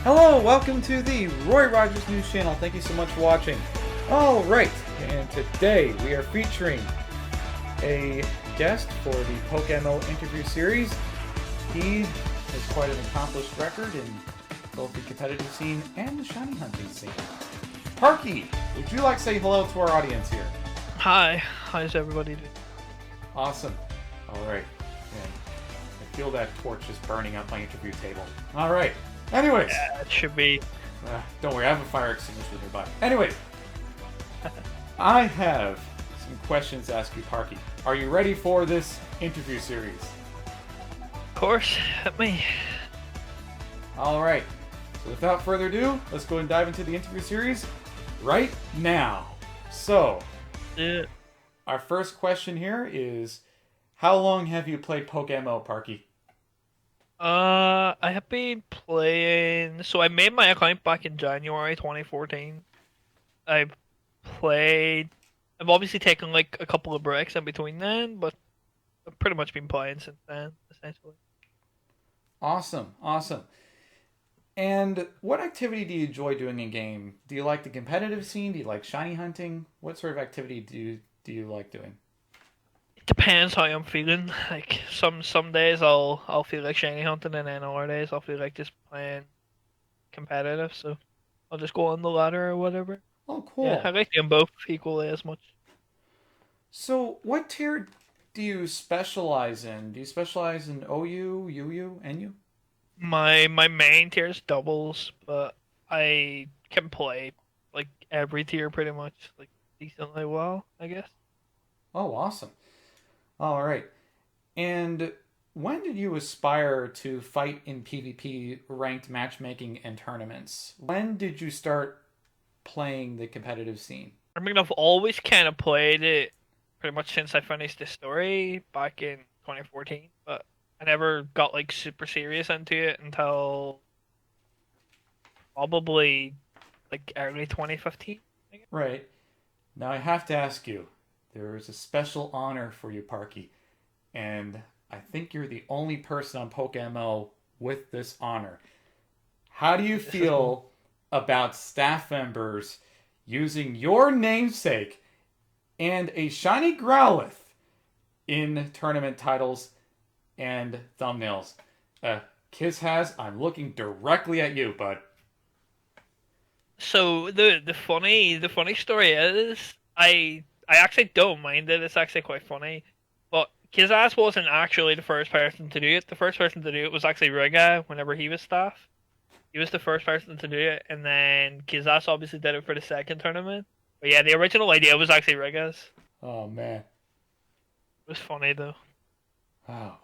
Hello, welcome to the Roy Rogers News Channel. Thank you so much for watching. Alright, and today we are featuring a guest for the PokeMMO interview series. He has quite an accomplished record in both the competitive scene and the shiny hunting scene. Parke, would you like to say hello to our audience here? Hi, how's everybody doing? Awesome. Alright, and I feel that torch just burning up my interview table. Alright. Anyways, Yeah, it should be. don't worry, I have a fire extinguisher nearby. Anyways, I have some questions to ask you, Parke. Are you ready for this interview series? Of course, hit me. Alright, so without further ado, let's go and dive into the interview series right now. So, Yeah. our first question here is, how long have you played PokeMMO, Parke? I have been playing. So I made my account back in January 2014. I played. I've obviously taken like a couple of breaks in between then, but I've pretty much been playing since then, essentially. Awesome, awesome. And what activity do you enjoy doing in game? Do you like the competitive scene? Do you like shiny hunting? What sort of activity do you like doing? It depends how I'm feeling. Like some days I'll feel like shiny hunting, and then other days I'll feel like just playing competitive. So I'll just go on the ladder or whatever. Oh, Yeah, I cool. like them both equally as much. So, what tier do you specialize in? Do you specialize in OU, UU, NU? My main tier is doubles, but I can play like every tier pretty much like decently well, I guess. Oh, awesome. All right. And when did you aspire to fight in PvP, ranked matchmaking, and tournaments? When did you start playing the competitive scene? I mean, I've always kind of played it pretty much since I finished the story back in 2014, but I never got like super serious into it until probably like early 2015. I guess. Right. Now, I have to ask you, there is a special honor for you, Parky, and I think you're the only person on PokeMO with this honor. How do you This is cool. feel about staff members using your namesake and a shiny Growlithe in tournament titles and thumbnails? Kiz has, I'm looking directly at you, bud. So the funny story is I actually don't mind it. It's actually quite funny. But Kizaz wasn't actually the first person to do it. The first person to do it was actually Riga whenever he was staff. He was the first person to do it, and then Kizaz obviously did it for the second tournament. But yeah, the original idea was actually Riga's. Oh, man. It was funny though. Oh, wow.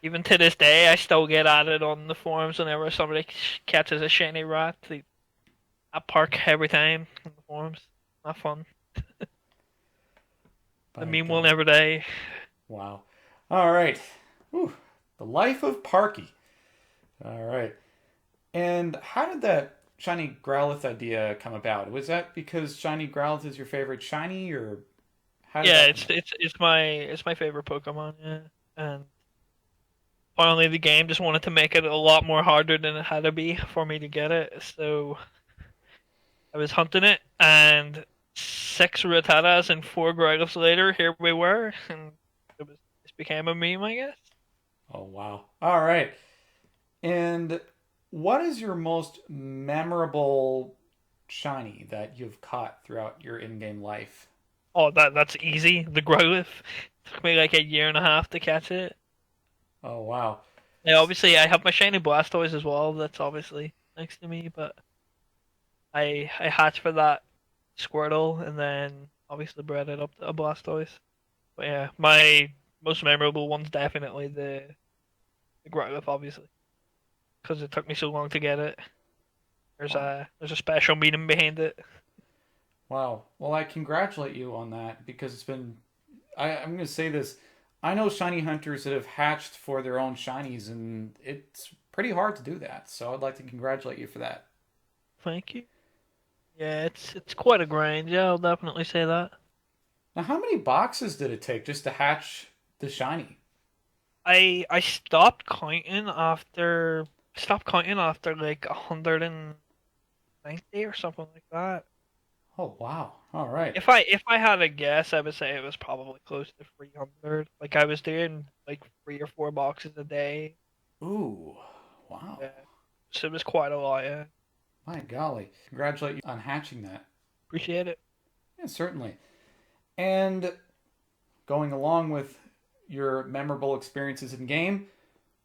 Even to this day, I still get added on the forums whenever somebody catches a shiny rat. I park every time on the forums. Not fun. The By meme will God. never die. Wow. All right. Whew. The life of Parky. All right. And how did that shiny Growlithe idea come about? Was that because shiny Growlithe is your favorite shiny, or how did Yeah, that come it's about? it's it's my favorite Pokemon. Yeah, and finally the game just wanted to make it a lot more harder than it had to be for me to get it. So I was hunting it, and six Rattatas and four Growlithes later, here we were, and it became a meme, I guess. Oh, wow. All right. And what is your most memorable shiny that you've caught throughout your in-game life? Oh, that's easy. The Growlithe took me like a year and a half to catch it. Oh, wow. Yeah, obviously I have my shiny Blastoise as well. That's obviously next to me, but I hatched for that Squirtle and then obviously bred it up to a Blastoise. But yeah, my most memorable one's definitely the Growlithe, obviously, because it took me so long to get it. Wow. There's a special meaning behind it. Wow. Well, I congratulate you on that because it's been. I'm going to say this. I know shiny hunters that have hatched for their own shinies, and it's pretty hard to do that. So I'd like to congratulate you for that. Thank you. Yeah, it's quite a grind. Yeah, I'll definitely say that. Now, how many boxes did it take just to hatch the shiny? I stopped counting after Stop counting after like 190 or something like that. Oh wow! All right. If I had a guess, I would say it was probably close to 300. Like I was doing like 3 or 4 boxes a day. Ooh, wow! Yeah. So it was quite a lot. Yeah. My golly! Congratulate you on hatching that. Appreciate it. Yeah, certainly. And going along with your memorable experiences in game,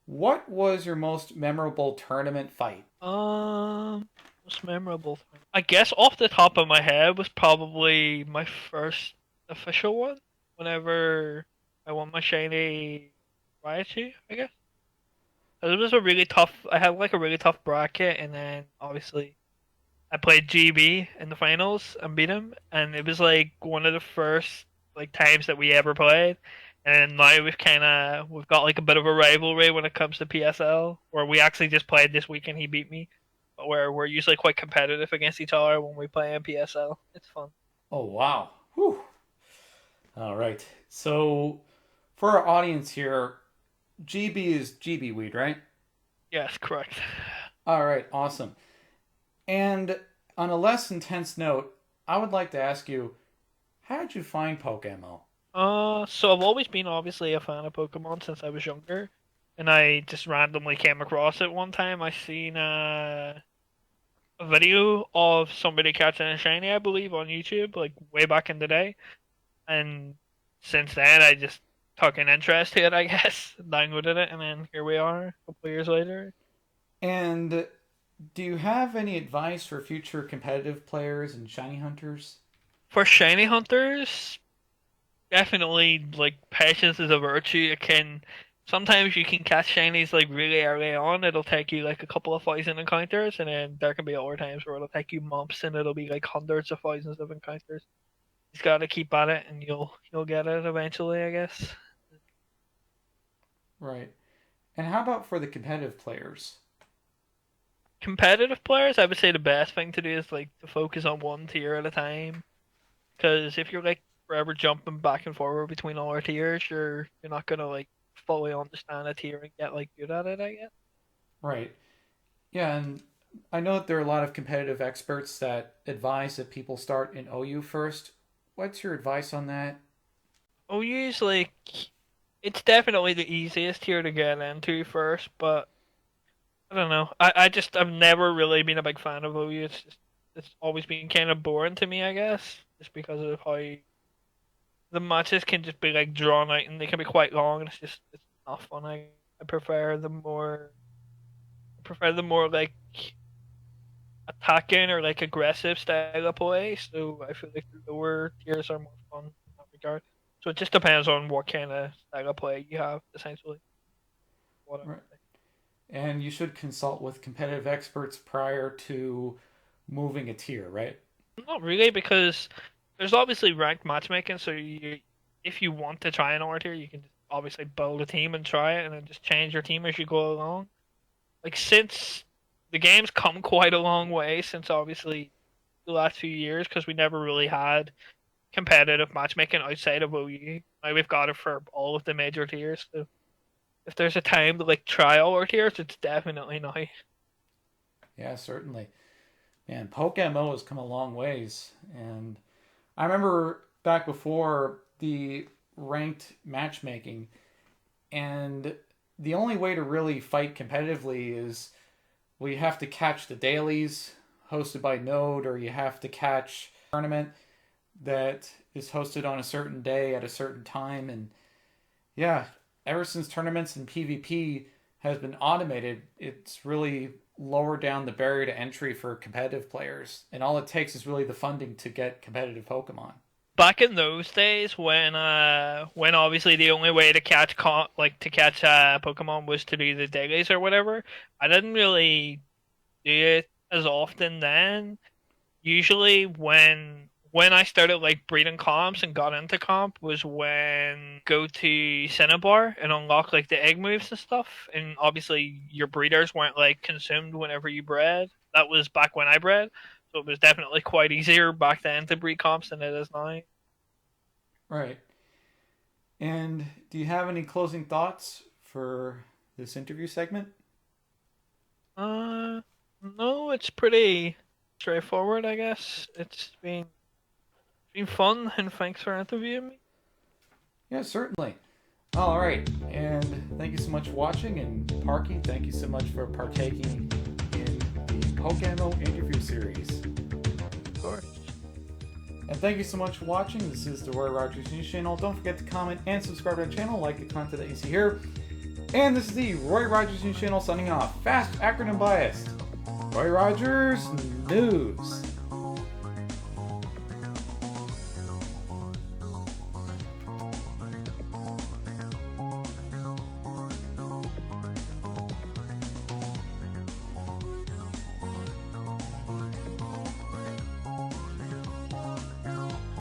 what was your most memorable tournament fight? Most memorable thing. I guess off the top of my head was probably my first official one. Whenever I won my shiny Raichu, I guess. It was a really tough. I had like a really tough bracket, and then obviously I played GB in the finals and beat him, and it was like one of the first like times that we ever played. And now we've got like a bit of a rivalry when it comes to PSL, where we actually just played this weekend. He beat me, but where we're usually quite competitive against each other when we play in PSL. It's fun. Oh wow! Whew. All right. So for our audience here, GB is GB weed, right? Yes, correct. All right. Awesome. And on a less intense note, I would like to ask you, how did you find PokeMMO? So I've always been obviously a fan of Pokemon since I was younger, and I just randomly came across it one time. I seen a video of somebody catching a shiny, I believe, on YouTube, like way back in the day. And since then, I just took an interest to it, I guess, downloaded it, and then here we are, a couple of years later. And do you have any advice for future competitive players and shiny hunters? For shiny hunters, definitely like patience is a virtue. It can sometimes you can catch shinies like really early on. It'll take you like a couple of thousand encounters, and then there can be other times where it'll take you months, and it'll be like hundreds of thousands of encounters. Just gotta keep at it, and you'll get it eventually, I guess. Right. And how about for the competitive players? Competitive players, I would say the best thing to do is like to focus on one tier at a time. Because if you're like forever jumping back and forward between all our tiers, you're not gonna like fully understand a tier and get like good at it, I guess. Right. Yeah, and I know that there are a lot of competitive experts that advise that people start in OU first. What's your advice on that? Oh, usually it's definitely the easiest tier to get into first, but I don't know. I've never really been a big fan of OU. It's always been kind of boring to me, I guess, just because of how the matches can just be like drawn out and they can be quite long, and it's not fun. I prefer the more like attacking or like aggressive style of play. So I feel like the lower tiers are more fun in that regard. So it just depends on what kind of style of play you have, essentially. What I Right. would say. And you should consult with competitive experts prior to moving a tier, right? Not really, because there's obviously ranked matchmaking. So if you want to try an order tier, you can just obviously build a team and try it, and then just change your team as you go along. Like since the game's come quite a long way since obviously the last few years, because we never really had competitive matchmaking outside of OU. Now we've got it for all of the major tiers. So if there's a time to like try all our tiers, it's definitely now. Yeah, certainly. Man, PokeMMO has come a long ways. And I remember back before the ranked matchmaking, and the only way to really fight competitively is well, you have to catch the dailies hosted by Node, or you have to catch a tournament that is hosted on a certain day at a certain time. And yeah, ever since tournaments and PvP has been automated, it's really lowered down the barrier to entry for competitive players. And all it takes is really the funding to get competitive Pokemon. Back in those days when obviously the only way to catch Pokemon was to do the dailies or whatever, I didn't really do it as often then. Usually when I started like breeding comps and got into comp was when go to Cinnabar and unlock like the egg moves and stuff. And obviously your breeders weren't like consumed whenever you bred. That was back when I bred. So it was definitely quite easier back then to breed comps than it is now. Right. And do you have any closing thoughts for this interview segment? No, it's pretty straightforward, I guess. It's been fun, and thanks for interviewing me. Yeah, certainly. All right, and thank you so much for watching, and Parke, thank you so much for partaking in the PokeMMO interview series. Of course. And thank you so much for watching. This is the Roy Rogers News Channel. Don't forget to comment and subscribe to our channel, like the content that you see here. And this is the Roy Rogers News Channel signing off. Fast, accurate, and biased. Roy Rogers News.